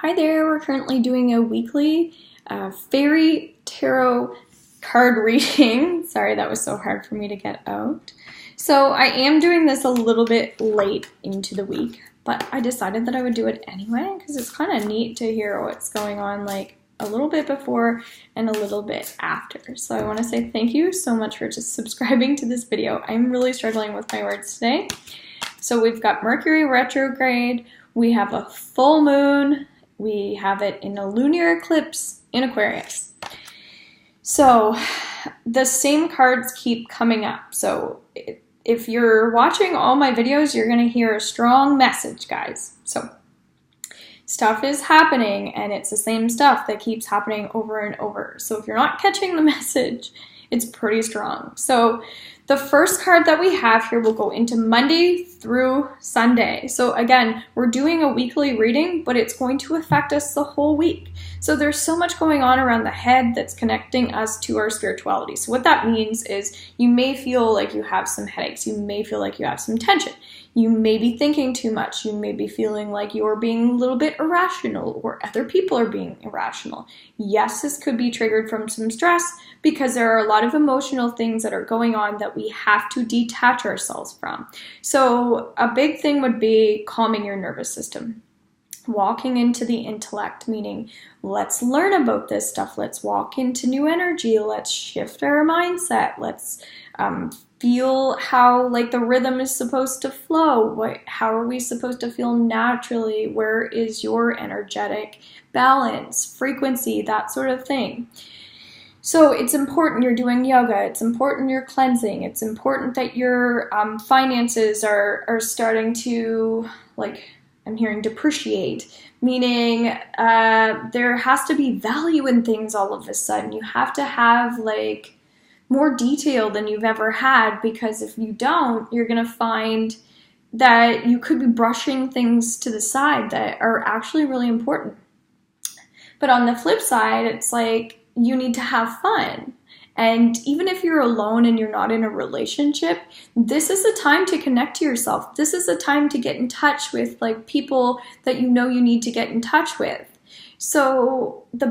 Hi there, we're currently doing a weekly fairy tarot card reading. Sorry, that was so hard for me to get out. So I am doing this a little bit late into the week, but I decided that I would do it anyway because it's kind of neat to hear what's going on like a little bit before and a little bit after. So I want to say thank you so much for just subscribing to this video. I'm really struggling with my words today. So we've got Mercury retrograde, we have a full moon, we have it in a lunar eclipse in Aquarius. So the same cards keep coming up. So if you're watching all my videos, you're going to hear a strong message, guys. So stuff is happening and it's the same stuff that keeps happening over and over. So if you're not catching the message, it's pretty strong. So the first card that we have here will go into Monday through Sunday. So again, we're doing a weekly reading, but it's going to affect us the whole week. So there's so much going on around the head that's connecting us to our spirituality. So what that means is you may feel like you have some headaches. You may feel like you have some tension. You may be thinking too much. You may be feeling like you're being a little bit irrational or other people are being irrational. Yes, this could be triggered from some stress because there are a lot of emotional things that are going on that we have to detach ourselves from. So a big thing would be calming your nervous system. Walking into the intellect, meaning let's learn about this stuff. Let's walk into new energy. Let's shift our mindset. Let's feel how like the rhythm is supposed to flow. How are we supposed to feel naturally? Where is your energetic balance, frequency, that sort of thing. So it's important you're doing yoga. It's important you're cleansing. It's important that your finances are starting to, like, I'm hearing depreciate, meaning there has to be value in things all of a sudden. You have to have like more detail than you've ever had, because if you don't, you're going to find that you could be brushing things to the side that are actually really important. But on the flip side, it's like you need to have fun. And even if you're alone and you're not in a relationship, this is a time to connect to yourself. This is a time to get in touch with like people that you know you need to get in touch with. So the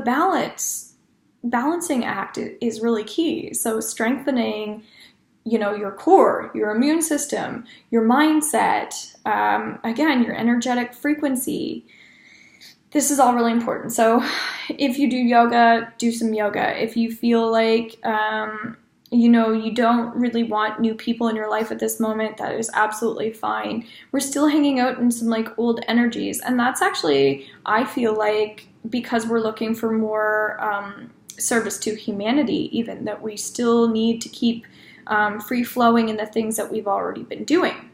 balancing act is really key. So strengthening, your core, your immune system, your mindset, again, your energetic frequency. This is all really important. So if you do yoga, do some yoga. If you feel like, you don't really want new people in your life at this moment, that is absolutely fine. We're still hanging out in some like old energies. And that's actually, I feel like, because we're looking for more service to humanity, even, that we still need to keep free flowing in the things that we've already been doing.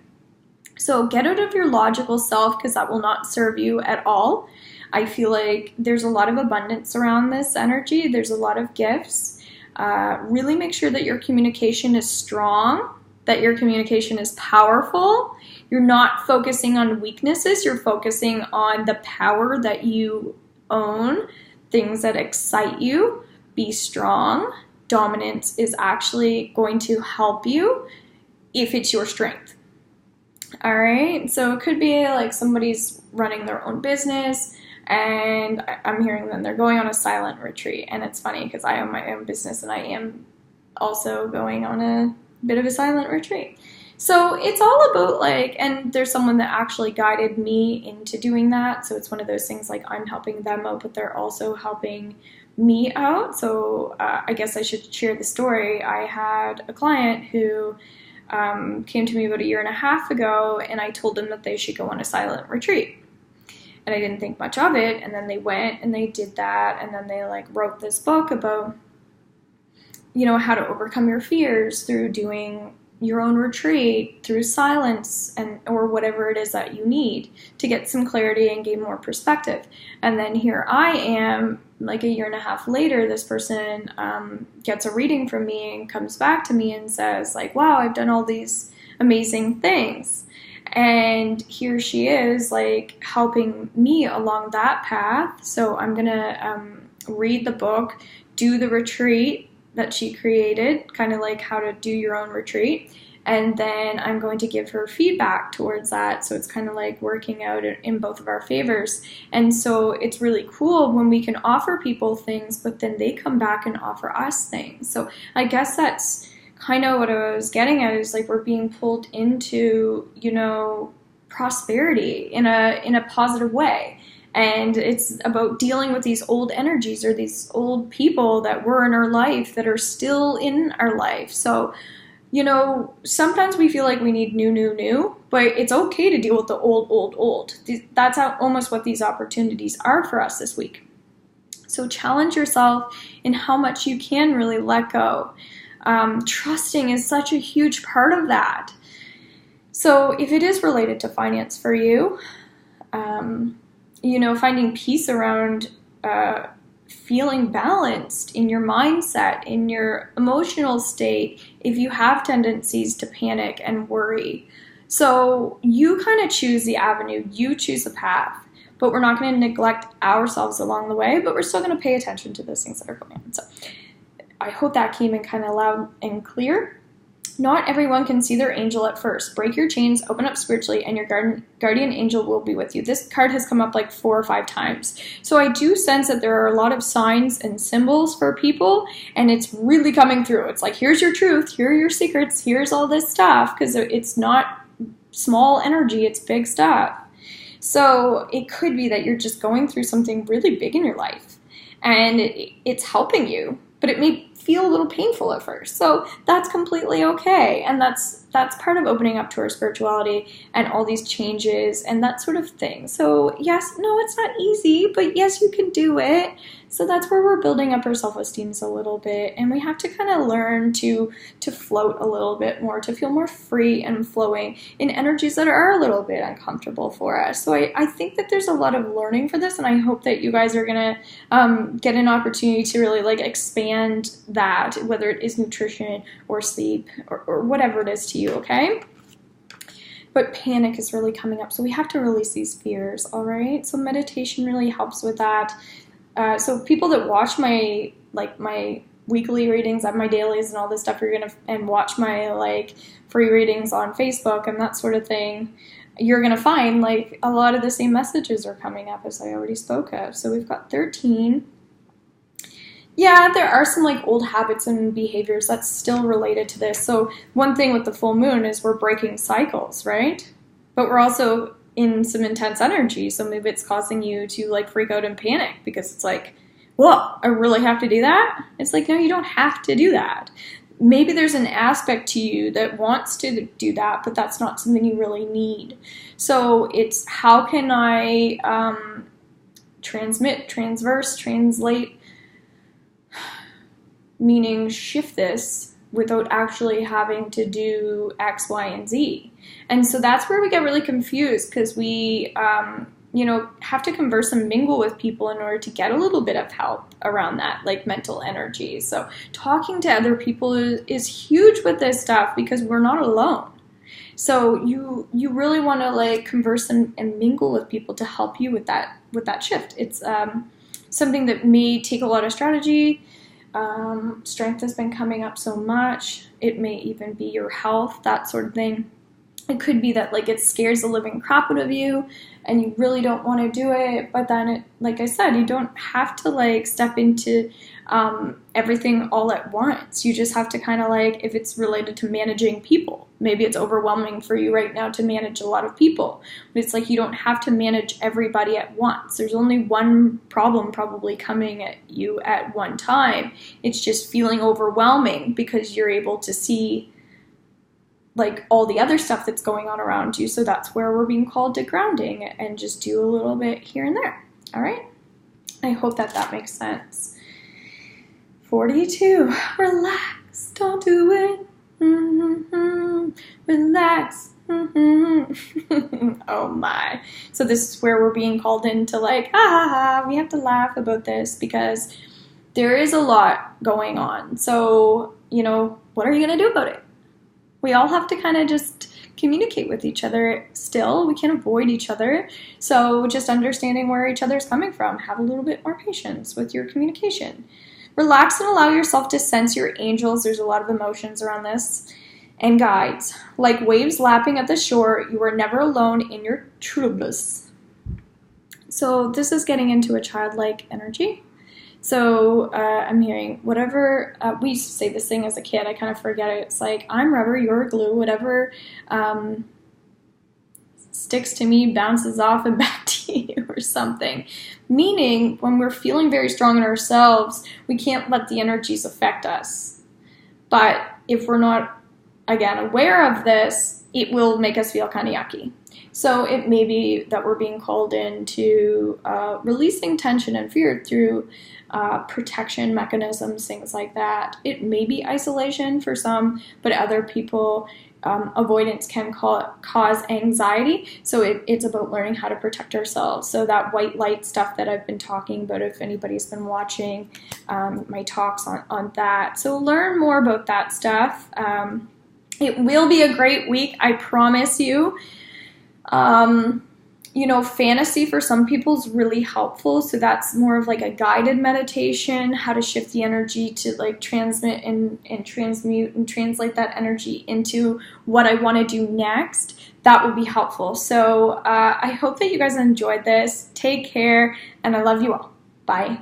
So get out of your logical self, because that will not serve you at all. I feel like there's a lot of abundance around this energy. There's a lot of gifts. Really make sure that your communication is strong, that your communication is powerful. You're not focusing on weaknesses. You're focusing on the power that you own, things that excite you. Be strong. Dominance is actually going to help you if it's your strength. All right. So it could be like somebody's running their own business, and I'm hearing them, they're going on a silent retreat. And it's funny because I own my own business and I am also going on a bit of a silent retreat. So it's all about and there's someone that actually guided me into doing that. So it's one of those things like I'm helping them out, but they're also helping me out. So I guess I should share the story. I had a client who came to me about 1.5 years ago, and I told them that they should go on a silent retreat. And I didn't think much of it, and then they went and they did that, and then they wrote this book about, how to overcome your fears through doing your own retreat, through silence, or whatever it is that you need to get some clarity and gain more perspective. And then here I am, 1.5 years later, this person gets a reading from me and comes back to me and says wow, I've done all these amazing things. And here she is helping me along that path. So I'm going to read the book, do the retreat that she created, kind of like how to do your own retreat. and then I'm going to give her feedback towards that. So it's kind of like working out in both of our favors. And so it's really cool when we can offer people things, but then they come back and offer us things. So I guess that's kind of what I was getting at, is like we're being pulled into, you know, prosperity in a positive way. And it's about dealing with these old energies or these old people that were in our life that are still in our life. So, you know, sometimes we feel like we need new, but it's okay to deal with the old. That's almost what these opportunities are for us this week. So challenge yourself in how much you can really let go. Trusting is such a huge part of that. So if it is related to finance for you, you know, finding peace around feeling balanced in your mindset, in your emotional state, if you have tendencies to panic and worry. So you kind of choose the avenue, you choose the path, but we're not going to neglect ourselves along the way, but we're still going to pay attention to those things that are going on. So I hope that came in kind of loud and clear. Not everyone can see their angel at first. Break your chains, open up spiritually, and your guardian angel will be with you. This card has come up like 4 or 5 times. So I do sense that there are a lot of signs and symbols for people, and it's really coming through. It's like, here's your truth, here are your secrets, here's all this stuff, because it's not small energy, it's big stuff. So it could be that you're just going through something really big in your life, and it's helping you, but it may feel a little painful at first. So that's completely okay. And that's part of opening up to our spirituality and all these changes and that sort of thing. So yes, no, it's not easy, but yes, you can do it. So that's where we're building up our self-esteem a little bit. And we have to kind of learn to float a little bit more, to feel more free and flowing in energies that are a little bit uncomfortable for us. So I think that there's a lot of learning for this, and I hope that you guys are going to get an opportunity to really like expand that, whether it is nutrition or sleep or whatever it is to you, okay? But panic is really coming up, so we have to release these fears, all right? So meditation really helps with that. So people that watch my weekly readings and my dailies and all this stuff, and watch my like free readings on Facebook and that sort of thing, you're gonna find like a lot of the same messages are coming up as I already spoke of. So we've got 13. Yeah, there are some like old habits and behaviors that's still related to this. So one thing with the full moon is we're breaking cycles, right? But we're also in some intense energy. So maybe it's causing you to like freak out and panic because it's like, whoa, I really have to do that? It's like, no, you don't have to do that. Maybe there's an aspect to you that wants to do that, but that's not something you really need. So it's how can I translate, meaning shift this without actually having to do X, Y, and Z. And so that's where we get really confused because we, have to converse and mingle with people in order to get a little bit of help around that, like mental energy. So talking to other people is huge with this stuff because we're not alone. So you really want to like converse and mingle with people to help you with that shift. It's something that may take a lot of strategy. Strength has been coming up so much. It may even be your health, that sort of thing. It could be that like it scares the living crap out of you and you really don't want to do it, but then like I said, you don't have to like step into everything all at once. You just have to kind of like, if it's related to managing people, maybe it's overwhelming for you right now to manage a lot of people, but it's like you don't have to manage everybody at once. There's only one problem probably coming at you at one time. It's just feeling overwhelming because you're able to see like all the other stuff that's going on around you. So that's where we're being called to grounding and just do a little bit here and there. All right. I hope that makes sense. 42. Relax. Don't do it. Relax. Oh my. So this is where we're being called into like, we have to laugh about this because there is a lot going on. So, what are you going to do about it? We all have to kind of just communicate with each other still. We can't avoid each other. So just understanding where each other's coming from. Have a little bit more patience with your communication. Relax and allow yourself to sense your angels. There's a lot of emotions around this. and guides. Like waves lapping at the shore, you are never alone in your troubles. So this is getting into a childlike energy. So I'm hearing whatever, we used to say this thing as a kid, I kind of forget it. It's like, I'm rubber, you're glue, whatever sticks to me bounces off and back to you or something. Meaning, when we're feeling very strong in ourselves, we can't let the energies affect us. But if we're not, again, aware of this, it will make us feel kind of yucky. So it may be that we're being called into releasing tension and fear through protection mechanisms, things like that. It may be isolation for some, but other people, avoidance can cause anxiety. So it's about learning how to protect ourselves. So that white light stuff that I've been talking about, if anybody's been watching my talks on that. So learn more about that stuff. It will be a great week, I promise you. You know, fantasy for some people is really helpful. So that's more of like a guided meditation, how to shift the energy to like transmit and transmute and translate that energy into what I want to do next. That would be helpful. So I hope that you guys enjoyed this. Take care, and I love you all. Bye.